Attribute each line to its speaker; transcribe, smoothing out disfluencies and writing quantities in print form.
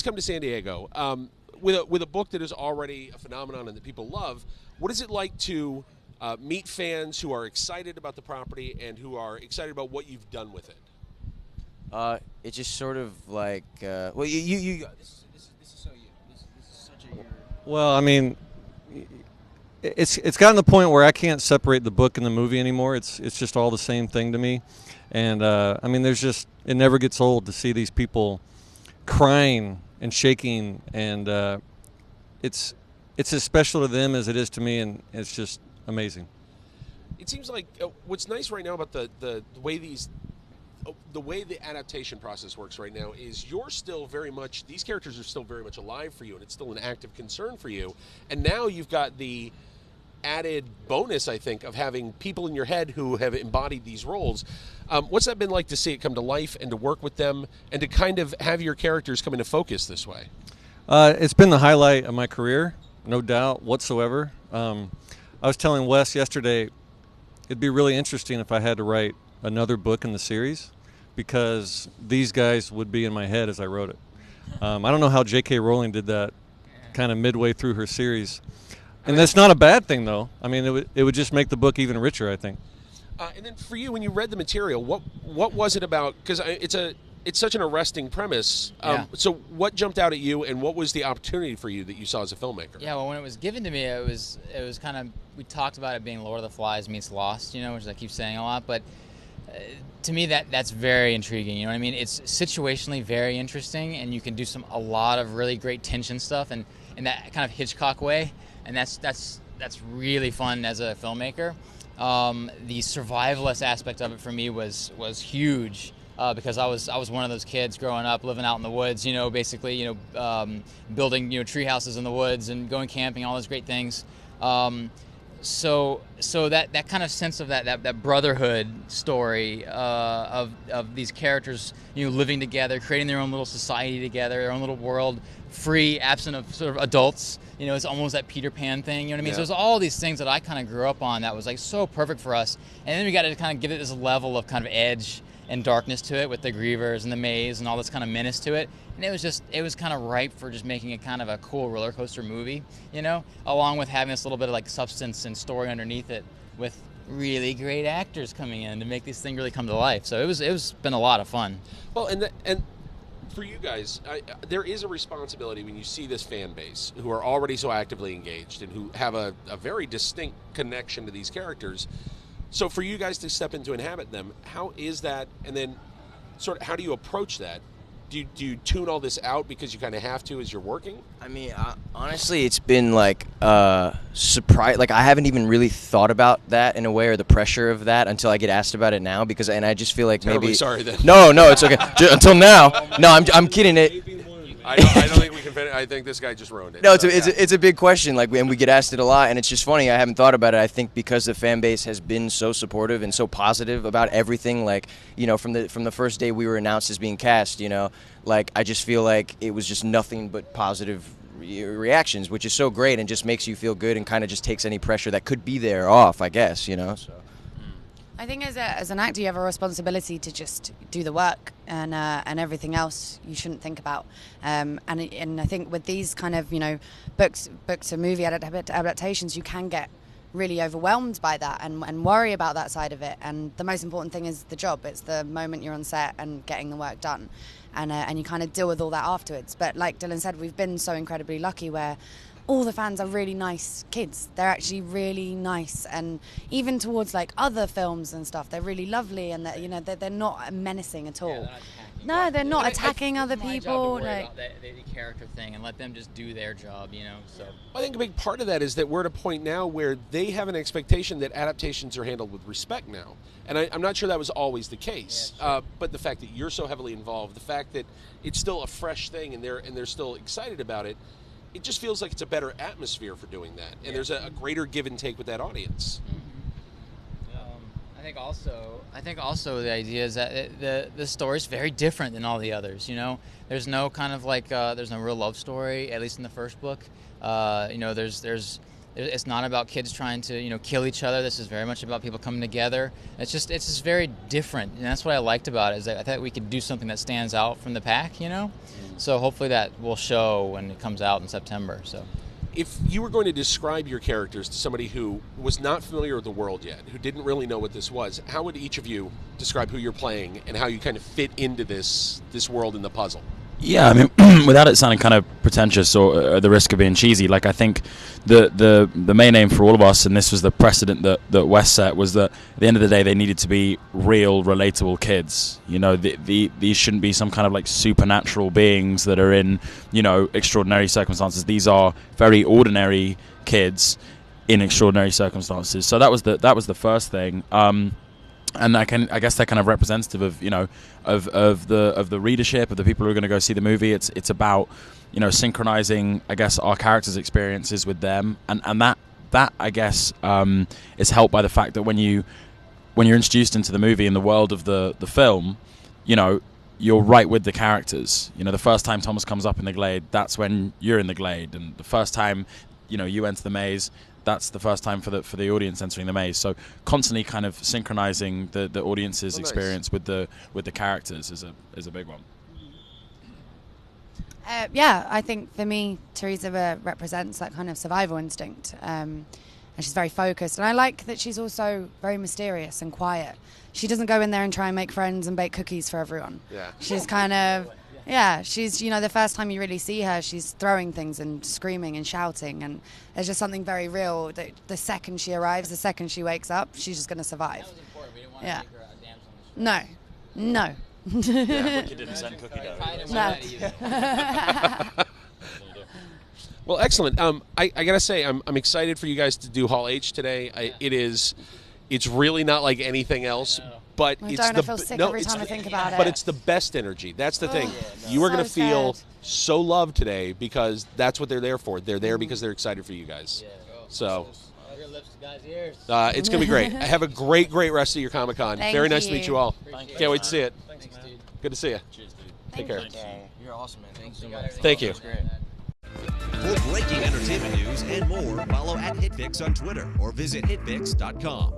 Speaker 1: guys come to San Diego with a book that is already a phenomenon and that people love, what is it like to meet fans who are excited about the property and who are excited about what you've done with it?
Speaker 2: It's just sort of like, well, you this is so you. This is such a your.
Speaker 3: Well, I mean, it's gotten to the point where I can't separate the book and the movie anymore. It's just all the same thing to me, and I mean, it never gets old to see these people crying and shaking, and it's as special to them as it is to me, and it's just amazing.
Speaker 1: It seems like what's nice right now about the way the adaptation process works right now is these characters are still very much alive for you, and it's still an active concern for you. And now you've got the added bonus, I think, of having people in your head who have embodied these roles. What's that been like to see it come to life and to work with them and to kind of have your characters come into focus this way?
Speaker 3: It's been the highlight of my career, no doubt whatsoever. I was telling Wes yesterday, it'd be really interesting if I had to write another book in the series, because these guys would be in my head as I wrote it. I don't know how J.K. Rowling did that kind of midway through her series. And that's not a bad thing, though. I mean, it would just make the book even richer, I think.
Speaker 1: And then for you, when you read the material, what was it about? Because it's such an arresting premise. So what jumped out at you, and what was the opportunity for you that you saw as a filmmaker?
Speaker 4: Yeah, well, when it was given to me, it was kind of, we talked about it being Lord of the Flies meets Lost, which I keep saying a lot, but to me that's very intriguing. You know what I mean? It's situationally very interesting, and you can do a lot of really great tension stuff, and in that kind of Hitchcock way, and that's really fun as a filmmaker. The survivalist aspect of it for me was huge. Because I was one of those kids growing up, living out in the woods, basically, building, tree houses in the woods and going camping, all those great things. So that kind of sense of that brotherhood story of these characters, living together, creating their own little society together, their own little world, free, absent of sort of adults. It's almost that Peter Pan thing. You know what I mean? Yeah. So there's all these things that I kind of grew up on that was like so perfect for us, and then we got to kind of give it this level of kind of edge and darkness to it with the grievers and the maze and all this kind of menace to it. And it was kind of ripe for just making it kind of a cool roller coaster movie, along with having this little bit of like substance and story underneath it with really great actors coming in to make this thing really come to life. So it's been a lot of fun.
Speaker 1: Well, and for you guys, there is a responsibility when you see this fan base who are already so actively engaged and who have a very distinct connection to these characters. So for you guys to step in to inhabit them, how is that? And then sort of how do you approach that? Do you tune all this out because you kind of have to as you're working?
Speaker 2: I mean, honestly, it's been like surprise. Like I haven't even really thought about that in a way, or the pressure of that, until I get asked about it now. And I just feel like maybe.
Speaker 1: Sorry then.
Speaker 2: No, it's okay. Until now, no, I'm kidding.
Speaker 1: I don't think we can finish. I think this guy just ruined it.
Speaker 2: No, it's a big question. Like, and we get asked it a lot, and it's just funny. I haven't thought about it. I think because the fan base has been so supportive and so positive about everything. Like, from the first day we were announced as being cast. Like I just feel like it was just nothing but positive reactions, which is so great and just makes you feel good and kind of just takes any pressure that could be there off, I guess. So.
Speaker 5: I think as an actor, you have a responsibility to just do the work, and everything else you shouldn't think about. And I think with these kind of books and movie adaptations, you can get really overwhelmed by that and worry about that side of it. And the most important thing is the job. It's the moment you're on set and getting the work done, and you kind of deal with all that afterwards. But like Dylan said, we've been so incredibly lucky where all the fans are really nice kids. They're actually really nice, and even towards like other films and stuff, they're really lovely, and they're not menacing at all. No, they're not attacking other people.
Speaker 4: Like the character thing, and let them just do their job. So
Speaker 1: I think a big part of that is that we're at a point now where they have an expectation that adaptations are handled with respect now, and I'm not sure that was always the case. Yeah, sure. But the fact that you're so heavily involved, the fact that it's still a fresh thing, and they're still excited about it. It just feels like it's a better atmosphere for doing that, and there's a greater give and take with that audience.
Speaker 4: I think also the idea is that the story's very different than all the others. There's no kind of like there's no real love story, at least in the first book. There's It's not about kids trying to kill each other. This is very much about people coming together. It's just very different, and that's what I liked about it. Is that I thought we could do something that stands out from the pack. So hopefully that will show when it comes out in September. So.
Speaker 1: If you were going to describe your characters to somebody who was not familiar with the world yet, who didn't really know what this was, how would each of you describe who you're playing and how you kind of fit into this world in the puzzle?
Speaker 6: Yeah, I mean, without it sounding kind of pretentious or at the risk of being cheesy, like I think the main aim for all of us, and this was the precedent that Wes set, was that at the end of the day they needed to be real, relatable kids. These shouldn't be some kind of like supernatural beings that are in extraordinary circumstances. These are very ordinary kids in extraordinary circumstances. So that was the first thing. And I guess they're kind of representative of the readership, of the people who are going to go see the movie. It's about synchronizing, I guess, our characters' experiences with them, and that I guess is helped by the fact that when you're introduced into the movie in the world of the film, you're right with the characters. The first time Thomas comes up in the glade, that's when you're in the glade, and the first time you enter the maze, that's the first time for the audience entering the maze. So constantly kind of synchronizing the audience's experience with the characters is a big one.
Speaker 5: Yeah, I think for me, Teresa represents that kind of survival instinct, and she's very focused. And I like that she's also very mysterious and quiet. She doesn't go in there and try and make friends and bake cookies for everyone.
Speaker 1: Yeah.
Speaker 5: She's kind of... Yeah, she's, the first time you really see her, she's throwing things and screaming and shouting, and there's just something very real that the second she arrives, the second she wakes up, she's just going to survive.
Speaker 4: That was important. We didn't want to make her a damsel in
Speaker 5: No.
Speaker 6: Yeah, you didn't send cookie dough.
Speaker 1: Well, excellent. I gotta say, I'm excited for you guys to do Hall H today. It's really not like anything else. But
Speaker 5: I feel sick every time I think about it.
Speaker 1: But it's the best energy. That's the thing. You are going to feel so loved today because that's what they're there for. They're there because they're excited for you guys. So
Speaker 4: your lips to God's ears.
Speaker 1: It's going to be great. Have a great rest of your Comic-Con. Very nice to meet you all. Can't wait to see it.
Speaker 4: Thanks, dude.
Speaker 1: Good to see you.
Speaker 4: Cheers, dude.
Speaker 1: Take care.
Speaker 2: You're awesome, man. Thanks so
Speaker 4: much.
Speaker 1: Thank you.
Speaker 7: For breaking entertainment news and more, follow @HitFix on Twitter or visit hitfix.com.